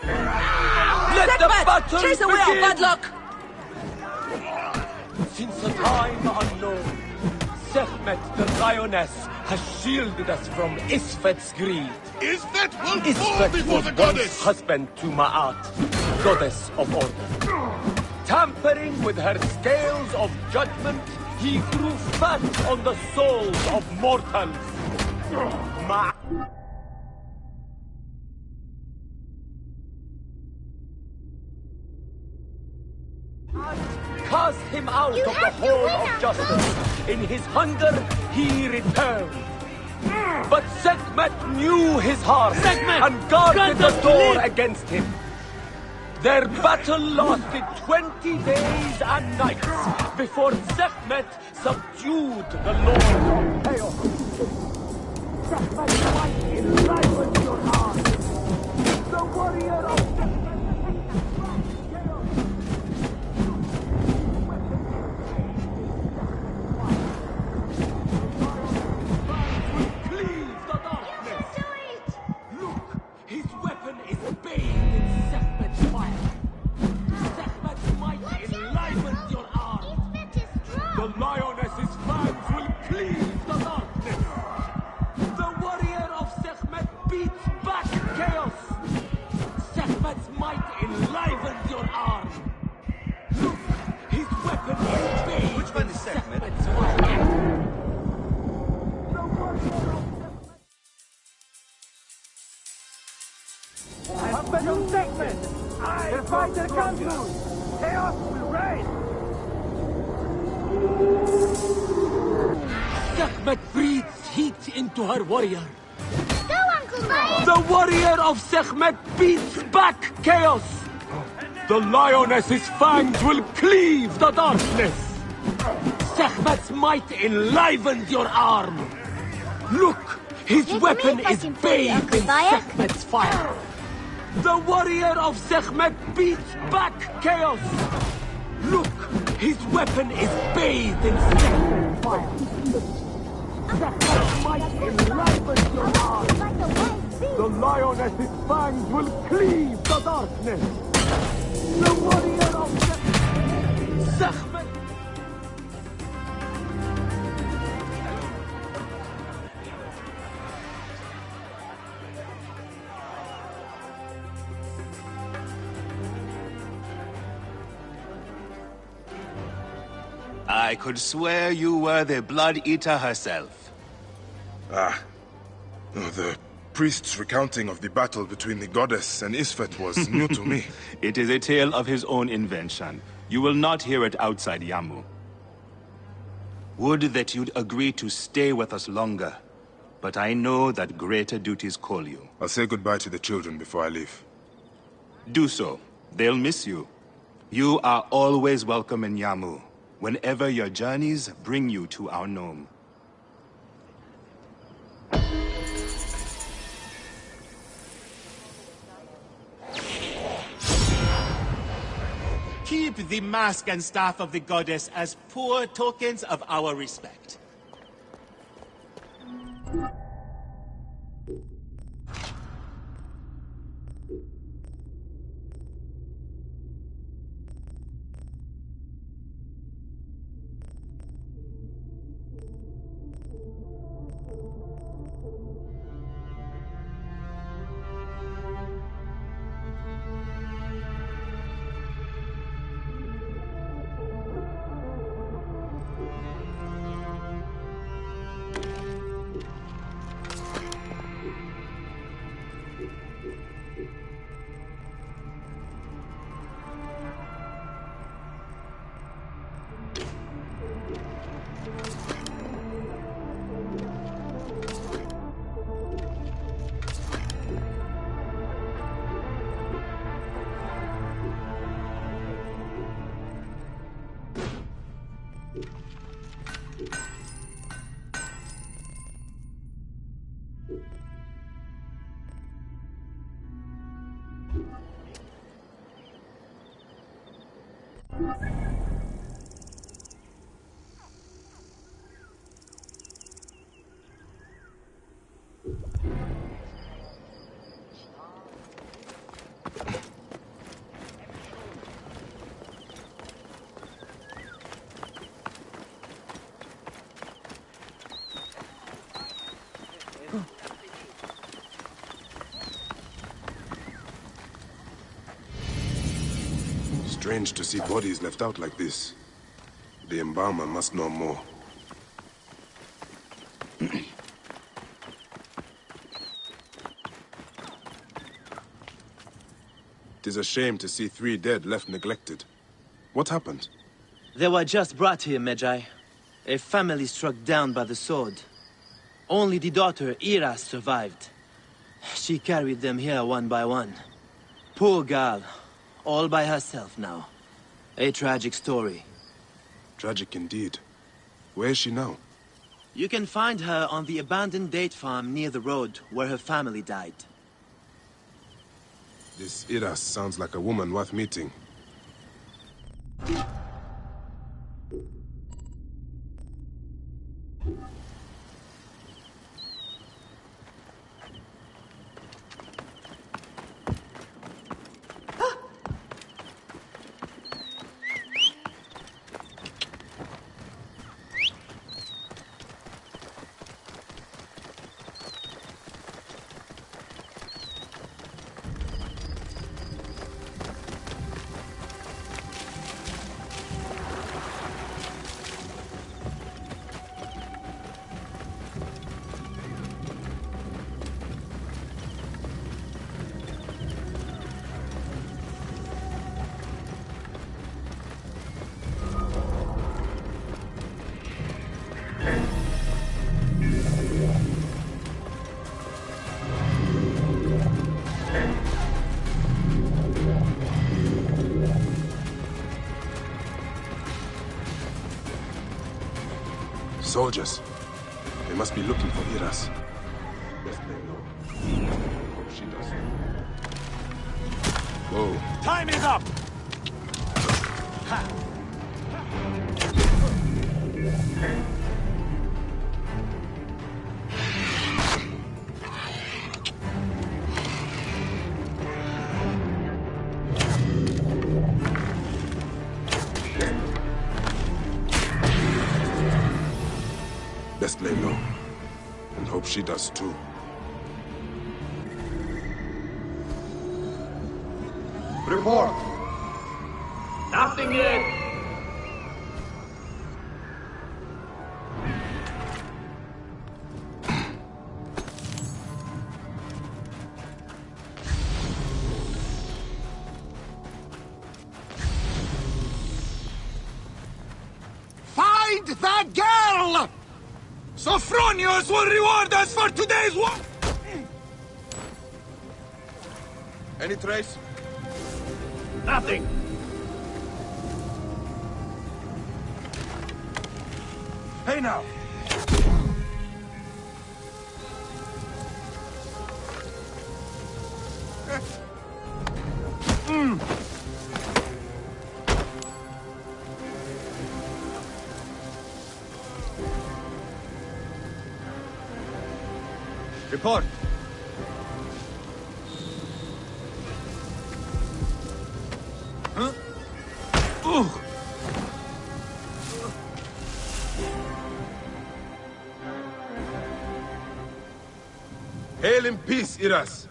Speaker 17: Let the battle
Speaker 7: chase away our
Speaker 17: begin!
Speaker 7: bad luck!
Speaker 17: Since a time unknown, Sekhmet the Lioness has shielded us from Isfet's greed.
Speaker 12: Isfet will fall before the goddess!
Speaker 17: Husband to Ma'at, goddess of order. Tampering with her scales of judgment, he grew fat on the souls of mortals. Cast him out of the hall of justice. In his hunger, he returned. But Sekhmet knew his heart and guarded the door against him. Their battle lasted 20 days and nights before Sekhmet subdued the Lord of Chaos. Sekhmet's might enlivened your heart. The warrior of his weapon is bathed in Sekhmet's fire. Sekhmet's might enlivens your arm. The lioness's fangs will cleave the darkness. The warrior of Sekhmet beats back chaos. Sekhmet's might enlivens your arm. Look, his weapon is bathed. Which one is Sekhmet's fire? The warrior of I have been on Sekhmet! The fighter comes through! Chaos will reign! Sekhmet breathes heat into her warrior.
Speaker 6: Go, Uncle Mike!
Speaker 17: The warrior of Sekhmet beats back chaos! The lioness's fangs will cleave the darkness! Sekhmet's might enlivens your arm! Look! His weapon is bathed in Sekhmet's fire! The warrior of Sekhmet beats back chaos! Look! His weapon is bathed in Sekhmet's fire! Sekhmet's might enlivens your arm! The lioness's fangs will cleave the darkness! The warrior of Sekhmet!
Speaker 4: I could swear you were the Blood Eater herself.
Speaker 3: Ah. Oh, the priest's recounting of the battle between the goddess and Isfet was new to me.
Speaker 4: It is a tale of his own invention. You will not hear it outside Yamu. Would that you'd agree to stay with us longer. But I know that greater duties call you.
Speaker 3: I'll say goodbye to the children before I leave.
Speaker 4: Do so. They'll miss you. You are always welcome in Yamu, whenever your journeys bring you to our gnome.
Speaker 16: Keep the mask and staff of the goddess as poor tokens of our respect.
Speaker 3: Strange to see bodies left out like this. The embalmer must know more. It is a shame to see 3 dead left neglected. What happened?
Speaker 13: They were just brought here, Medjay. A family struck down by the sword. Only the daughter, Ira, survived. She carried them here one by one. Poor girl. all by herself now. A tragic story.
Speaker 3: Tragic indeed. Where is she now?
Speaker 13: You can find her on the abandoned date farm near the road where her family died.
Speaker 3: This Iras sounds like a woman worth meeting. Soldiers. They must be looking for Iras. Best they know. Hope she does. Whoa.
Speaker 12: Time is up!
Speaker 3: Best lay low. And hope she does too.
Speaker 17: Report! Nothing yet!
Speaker 8: Find that girl! Sophronius will reward us for today's work!
Speaker 3: Any trace?
Speaker 12: Nothing!
Speaker 3: Hey now!
Speaker 12: Report!
Speaker 8: Huh? Ooh.
Speaker 3: Hail in peace, Iras.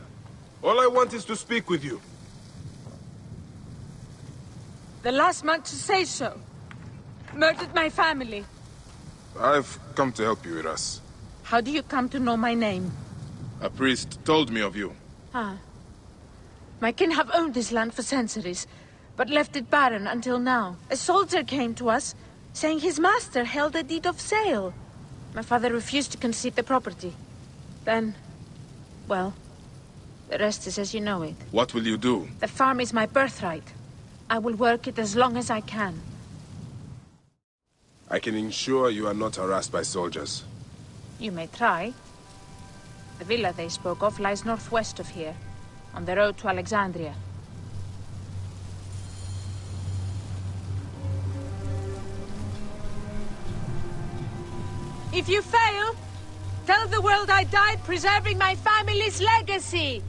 Speaker 3: All I want is to speak with you.
Speaker 7: The last man to say so. Murdered my family.
Speaker 3: I've come to help you, Iras.
Speaker 7: How do you come to know my name?
Speaker 3: A priest told me of you.
Speaker 7: Ah. My kin have owned this land for centuries, but left it barren until now. A soldier came to us, saying his master held a deed of sale. My father refused to concede the property. Then, well, the rest is as you know it.
Speaker 3: What will you do?
Speaker 7: The farm is my birthright. I will work it as long as I can.
Speaker 3: I can ensure you are not harassed by soldiers.
Speaker 7: You may try. The villa they spoke of lies northwest of here, on the road to Alexandria. If you fail, tell the world I died preserving my family's legacy!